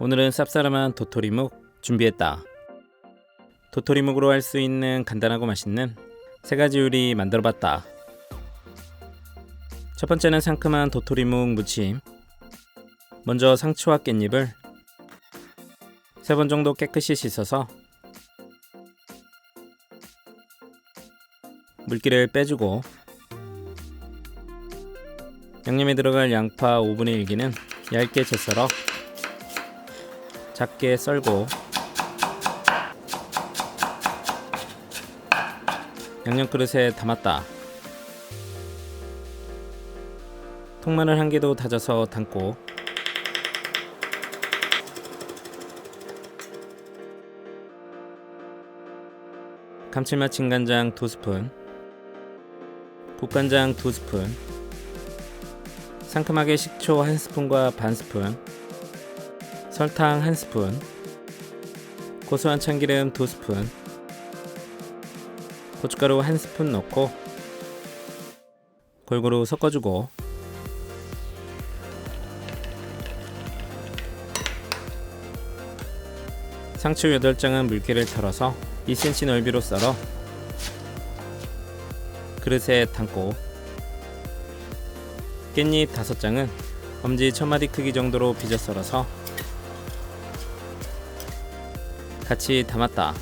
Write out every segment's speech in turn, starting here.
오늘은 쌉싸름한 도토리묵 준비했다. 도토리묵으로 할 수 있는 간단하고 맛있는 세 가지 요리 만들어봤다. 첫 번째는 상큼한 도토리묵 무침. 먼저 상추와 깻잎을 3번 정도 깨끗이 씻어서 물기를 빼주고, 양념에 들어갈 양파 5분의 1기는 얇게 채 썰어 작게 썰고, 양념 그릇에 담았다. 통마늘 1개도 다져서 담고, 감칠맛 진간장 2스푼, 국간장 2스푼, 상큼하게 식초 1스푼과 반스푼, 설탕 1스푼, 고소한 참기름 2스푼, 고춧가루 1스푼 넣고 골고루 섞어주고, 상추 8장은 물기를 털어서 2cm 넓이로 썰어 그릇에 담고, 깻잎 5장은 엄지 첫마디 크기 정도로 빚어 썰어서 같이 담았다.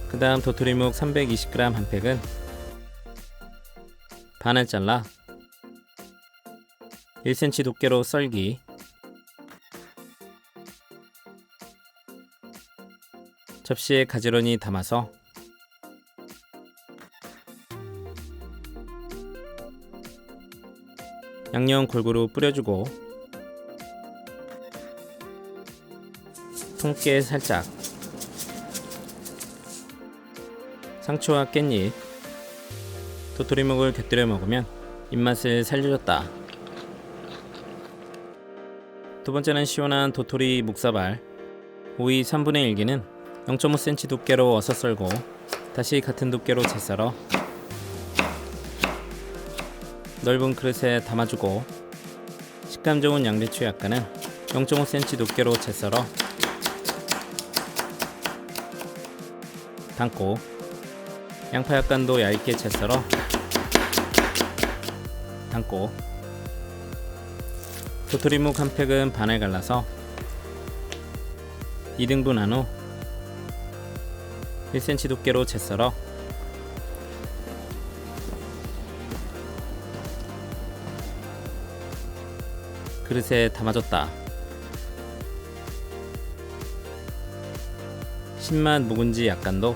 그 다음 도토리묵 320g 한 팩은 반을 잘라 1cm 두께로 썰기, 접시에 가지런히 담아서 양념 골고루 뿌려주고, 통깨 살짝, 상추와 깻잎, 도토리묵을 곁들여 먹으면 입맛을 살려줬다. 두 번째는 시원한 도토리 묵사발. 오이 3분의 1기는 0.5cm 두께로 어서 썰고, 다시 같은 두께로 채 썰어 넓은 그릇에 담아주고, 식감 좋은 양배추 약간은 0.5cm 두께로 채 썰어 담고, 양파 약간도 얇게 채 썰어 담고, 도토리묵 한 팩은 반을 갈라서 2등분한 후 1cm 두께로 채 썰어 그릇에 담아줬다. 신맛 묵은지 약간도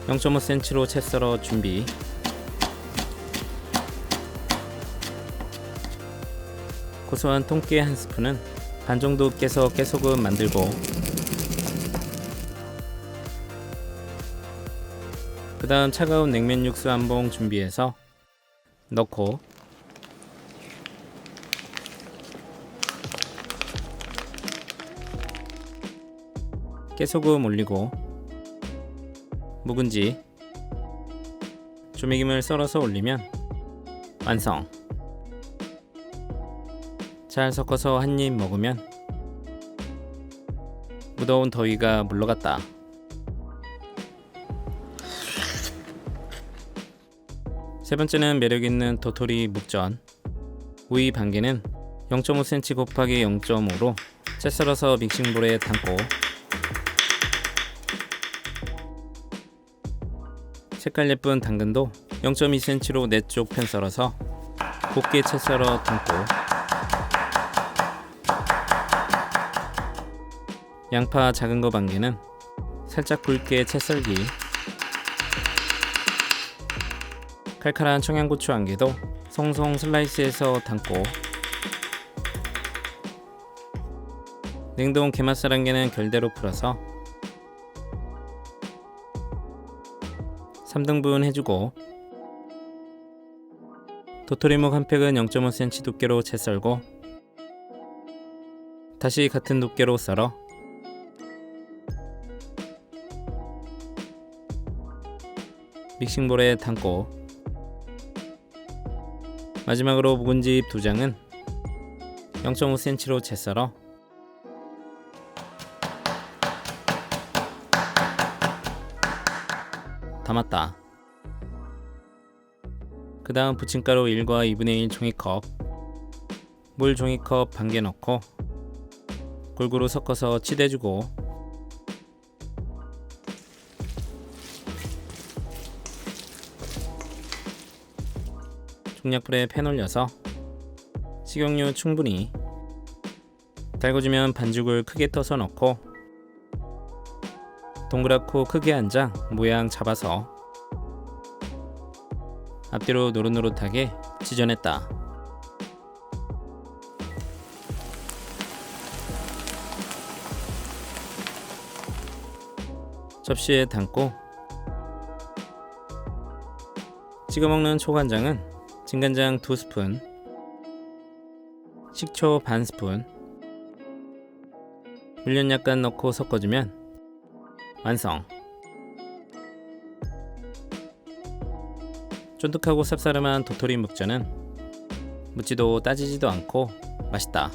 0.5cm로 채 썰어 준비. 고소한 통깨 1스푼은 반 정도 깨서 깨소금 만들고, 그 다음 차가운 냉면 육수 한 봉 준비해서 넣고, 깨소금 올리고, 묵은지, 조미김을 썰어서 올리면 완성. 잘 섞어서 한 입 먹으면 무더운 더위가 물러갔다. 세 번째는 매력있는 도토리 묵전. 오이 반개는 0.5cm 곱하기 0.5로 채 썰어서 믹싱볼에 담고, 색깔 예쁜 당근도 0.2cm로 4쪽 편 썰어서 곱게 채 썰어 담고, 양파 작은 거 반개는 살짝 굵게 채 썰기, 칼칼한 청양고추 1개도 송송 슬라이스해서 담고, 냉동 게맛살 1개는 결대로 풀어서 3등분 해주고, 도토리묵 한 팩은 0.5cm 두께로 채 썰고, 다시 같은 두께로 썰어 믹싱볼에 담고, 마지막으로 묵은지 2장은 0.5cm로 채 썰어 담았다. 그 다음 부침가루 1과 2분의 1 종이컵, 물 종이컵 반 개 넣고 골고루 섞어서 치대주고 중약불에 팬 올려서 식용유 충분히 달궈주면 반죽을 크게 떠서 넣고 동그랗고 크게 한 장 모양 잡아서 앞뒤로 노릇노릇하게 지져냈다. 접시에 담고 찍어먹는 초간장은 진간장 2스푼, 식초 반 스푼, 물엿 약간 넣고 섞어주면 완성. 쫀득하고 쌉싸름한 도토리 묵전은 묻지도 따지지도 않고 맛있다.